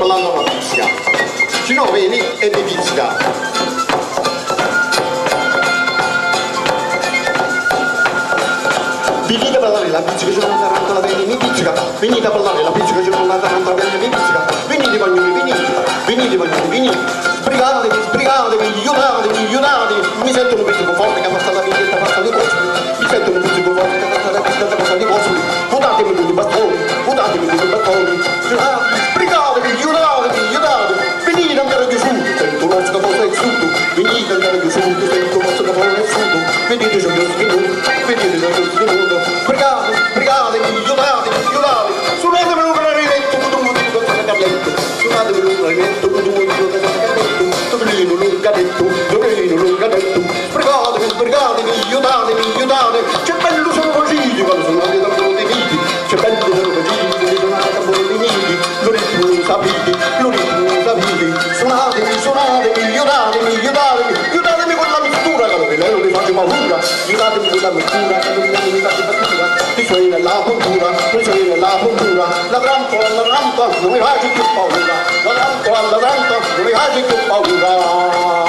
parlando alla pizzica. Se no vieni e mi pizzica. Venite a parlare la pizzica, c'è una tarantola bene, mi pizzica. Venite a parlare la pizzica, c'è una tarantola bene, mi pizzica. Venite bagnoli, venite bagnoli, venite. Sbrigatevi, aiutatevi. Mi sento un pizzico forte che ha passato la vita, passa di cose. Mi sento un pizzico forte che ha passato la vita, passa di cose. Votatemi con i battoni. Sbrigatevi, aiutatevi. Venite andare a Gesù, sento un nostro capo è sudo. Venite andare a Gesù, sento un nostro capo è sudo. Venite già Dio schinuto, venite già Dio schinuto. Sbrigatevi, aiutatevi. Suonatemi un clarinetto, con un motivo da carletto. Suonatemi un clarinetto, con un motivo da carletto. Dovelino lungadetto. Sbrigatevi, aiutatevi. C'è bello sono facili quando suonate da loro dei viti. C'è bello sono facili quando suonate da loro dei viti. L'orecchio non sapete. Suonatevi, aiutatemi con la mistura, che lei non mi faccio paura. Aiutatemi con la mistura, che non mi faccio paura. Ti suoni nella puntura, la rampa, non mi faccio più paura. La rampa, non mi faccio più paura.